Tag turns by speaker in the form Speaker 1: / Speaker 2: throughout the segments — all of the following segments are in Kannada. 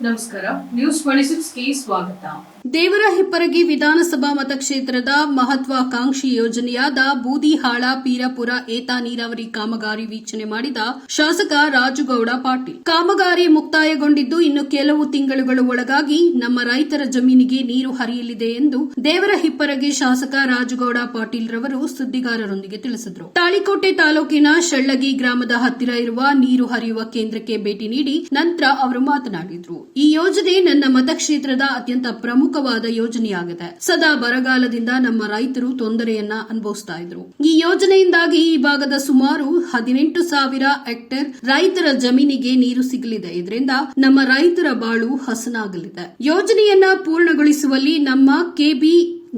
Speaker 1: ನಮಸ್ಕಾರ. ನ್ಯೂಸ್ 26ಗೆ ಸ್ವಾಗತ.
Speaker 2: ದೇವರಹಿಪ್ಪರಗಿ ವಿಧಾನಸಭಾ ಮತಕ್ಷೇತ್ರದ ಮಹತ್ವಾಕಾಂಕ್ಷಿ ಯೋಜನೆಯಾದ ಬೂದಿಹಾಳ ಪೀರಪುರ ಏತ ನೀರಾವರಿ ಕಾಮಗಾರಿ ವೀಕ್ಷಣೆ ಮಾಡಿದ ಶಾಸಕ ರಾಜುಗೌಡ ಪಾಟೀಲ್. ಕಾಮಗಾರಿ ಮುಕ್ತಾಯಗೊಂಡಿದ್ದು ಇನ್ನು ಕೆಲವು ತಿಂಗಳುಗಳು ಒಳಗಾಗಿ ನಮ್ಮ ರೈತರ ಜಮೀನಿಗೆ ನೀರು ಹರಿಯಲಿದೆ ಎಂದು ದೇವರಹಿಪ್ಪರಗಿ ಶಾಸಕ ರಾಜುಗೌಡ ಪಾಟೀಲ್ ರವರು ಸುದ್ದಿಗಾರರೊಂದಿಗೆ ತಿಳಿಸಿದರು. ತಾಳಿಕೋಟೆ ತಾಲೂಕಿನ ಶಳ್ಳಗಿ ಗ್ರಾಮದ ಹತ್ತಿರ ಇರುವ ನೀರು ಹರಿಯುವ ಕೇಂದ್ರಕ್ಕೆ ಭೇಟಿ ನೀಡಿ ನಂತರ ಅವರು ಮಾತನಾಡಿದರು. ಈ ಯೋಜನೆ ನನ್ನ ಮತಕ್ಷೇತ್ರದ ಅತ್ಯಂತ ಪ್ರಮುಖವಾದ ಯೋಜನೆಯಾಗಿದೆ. ಸದಾ ಬರಗಾಲದಿಂದ ನಮ್ಮ ರೈತರು ತೊಂದರೆಯನ್ನ ಅನುಭವಿಸ್ತಾ ಇದ್ರು. ಈ ಯೋಜನೆಯಿಂದಾಗಿ ಈ ಭಾಗದ ಸುಮಾರು 18,000 ಹೆಕ್ಟೇರ್ ರೈತರ ಜಮೀನಿಗೆ ನೀರು ಸಿಗಲಿದೆ. ಇದರಿಂದ ನಮ್ಮ ರೈತರ ಬಾಳು ಹಸನಾಗಲಿದೆ. ಯೋಜನೆಯನ್ನ ಪೂರ್ಣಗೊಳಿಸುವಲ್ಲಿ ನಮ್ಮ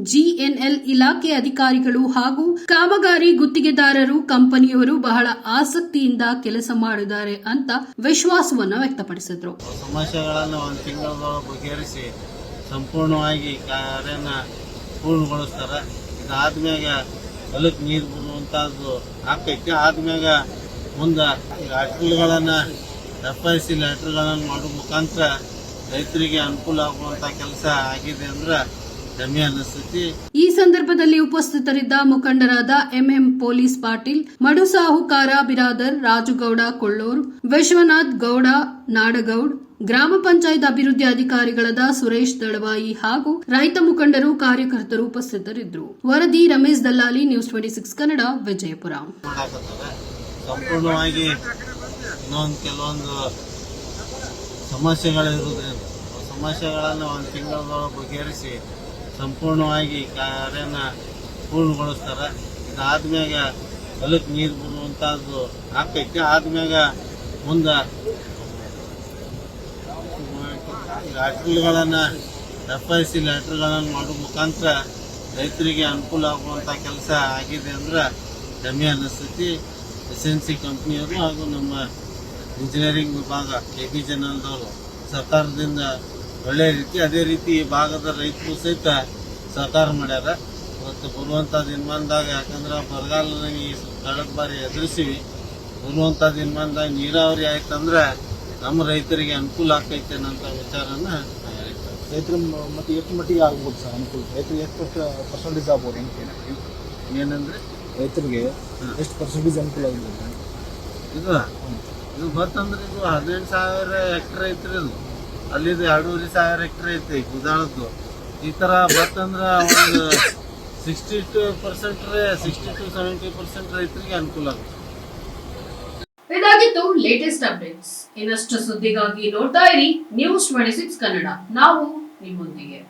Speaker 2: ಜಿಎನ್ಎಲ್ ಇಲಾಖೆ ಅಧಿಕಾರಿಗಳು ಹಾಗೂ ಕಾಮಗಾರಿ ಗುತ್ತಿಗೆದಾರರು ಕಂಪನಿಯವರು ಬಹಳ ಆಸಕ್ತಿಯಿಂದ ಕೆಲಸ ಮಾಡಿದ್ದಾರೆ ಅಂತ ವಿಶ್ವಾಸವನ್ನು ವ್ಯಕ್ತಪಡಿಸಿದರು.
Speaker 3: ಸಮಸ್ಯೆಗಳನ್ನು ಒಂದು ತಿಂಗಳೊಳಗೆ ಬಗೆಹರಿಸಿ ಸಂಪೂರ್ಣವಾಗಿ ಕಾರ್ಯನ ಪೂರ್ಣಗೊಳಿಸ್ತಾರೆ. ಇದಾದ್ಮ್ಯಾಗ ಹೊಲಕ್ಕೆ ನೀರು ಬರುವಂತಹದ್ದು ಆಗ್ತೈತಿ. ಆದ್ಮ್ಯಾಗ ಮುಂದೆ ಲ್ಯಾಟ್ರಿನ್ಗಳನ್ನು FIC ಲ್ಯಾಟ್ರಿನ್ಗಳನ್ನು ಮಾಡೋ ಮುಖಾಂತರ ರೈತರಿಗೆ ಅನುಕೂಲ ಆಗುವಂತ ಕೆಲಸ ಆಗಿದೆ ಅಂದ್ರೆ
Speaker 2: ಈ ಸಂದರ್ಭದಲ್ಲಿ ಉಪಸ್ಥಿತರಿದ್ದ ಮುಖಂಡರಾದ ಎಂಎಂ ಪೊಲೀಸ್ ಪಾಟೀಲ್, ಮಡು ಸಾಹುಕಾರ ಬಿರಾದರ್, ರಾಜುಗೌಡ ಕೊಳ್ಳೂರ್, ವಿಶ್ವನಾಥ್ ಗೌಡ ನಾಡಗೌಡ್, ಗ್ರಾಮ ಪಂಚಾಯತ್ ಅಭಿವೃದ್ಧಿ ಅಧಿಕಾರಿಗಳಾದ ಸುರೇಶ್ ದಳವಾಯಿ ಹಾಗೂ ರೈತ ಮುಖಂಡರು ಕಾರ್ಯಕರ್ತರು ಉಪಸ್ಥಿತರಿದ್ದರು. ವರದಿ ರಮೇಶ್ ದಲ್ಲಾಲಿ, ನ್ಯೂಸ್ 26 ಕನ್ನಡ, ವಿಜಯಪುರ.
Speaker 3: ಸಂಪೂರ್ಣವಾಗಿ ಕೆಲವೊಂದು ಸಮಸ್ಯೆಗಳಿರುವುದರಿಂದ ಸಮಸ್ಯೆಗಳನ್ನು ಒಂದು ತಿಂಗಳೊಳಗೆ ಬಗೆಹರಿಸಿ ಸಂಪೂರ್ಣವಾಗಿ ಕಾರ್ಯನ ಪೂರ್ಣಗೊಳಿಸ್ತಾರೆ. ಇದಾದ್ಮ್ಯಾಗ ಹೊಲಕ್ಕೆ ನೀರು ಬರುವಂತಹದ್ದು ಆಗ್ತೈತಿ. ಆದ್ಮ್ಯಾಗ ಮುಂದೆ ಲ್ಯಾಟ್ರಿನ್ಗಳನ್ನು FIC ಲ್ಯಾಟ್ರಿನ್ಗಳನ್ನು ಮಾಡೋ ಮುಖಾಂತರ ರೈತರಿಗೆ ಅನುಕೂಲ ಆಗುವಂಥ ಕೆಲಸ ಆಗಿದೆ ಅಂದ್ರೆ ಹೆಮ್ಮೆ ಅನ್ನಿಸ್ತೈತಿ. SNC ಕಂಪ್ನಿಯವರು ಹಾಗೂ ನಮ್ಮ ಇಂಜಿನಿಯರಿಂಗ್ ವಿಭಾಗ KBJNLದವರು ಸರ್ಕಾರದಿಂದ ಒಳ್ಳೆ ರೀತಿ ಅದೇ ರೀತಿ ಈ ಭಾಗದ ರೈತರು ಸಹಿತ ಸಹಕಾರ ಮಾಡ್ಯಾರ. ಇವತ್ತು ಬರುವಂಥ ದಿನಮಾನದಾಗ ಯಾಕಂದ್ರೆ ಬರಗಾಲ ಈ ಕಳೆದ ಬಾರಿ ಎದುರಿಸಿವಿ. ಬರುವಂಥ ದಿನಮಾನದಾಗ ನೀರಾವರಿ ಆಯ್ತಂದ್ರೆ ನಮ್ಮ ರೈತರಿಗೆ ಅನುಕೂಲ ಆಗ್ತೈತೆ ಅನ್ನೋಂಥ ವಿಚಾರನ
Speaker 4: ರೈತರು ಮತ್ತೆ ಎಷ್ಟು ಮಟ್ಟಿಗೆ ಆಗ್ಬೋದು ಸರ್ ಅನುಕೂಲ? ರೈತರಿಗೆ ಎಷ್ಟು ಪರ್ಸೆಂಟೇಜ್ ಆಗ್ಬೋದು
Speaker 3: ಏನಂದ್ರೆ
Speaker 4: ರೈತರಿಗೆ ಎಷ್ಟು ಪರ್ಸೆಂಟೇಜ್ ಅನುಕೂಲ ಆಗ್ಬೋದು?
Speaker 3: ಇದು ಗೊತ್ತಂದ್ರೆ ಇದು 18,000 ಹೆಕ್ಟರ್ ಐತ್ರಿ. ಇದು ಅಲ್ಲಿದು 2,500 ಹೆಕ್ಟರ್ ಐತಿ ಗುದಾಳದ್ದು. ಈ ತರ ಬತ್ತಂದ್ರೆ ಒಂದು 60% 70% ರೈತರಿಗೆ ಅನುಕೂಲ ಆಗುತ್ತೆ.
Speaker 1: ಇದಾಗಿತ್ತು ಲೇಟೆಸ್ಟ್ ಅಪ್ಡೇಟ್ಸ್. ಇನ್ನಷ್ಟು ಸುದ್ದಿಗಾಗಿ ನೋಡ್ತಾ ಇರಿ ನ್ಯೂಸ್ 26 ಕನ್ನಡ. ನಾವು ನಿಮ್ಮೊಂದಿಗೆ.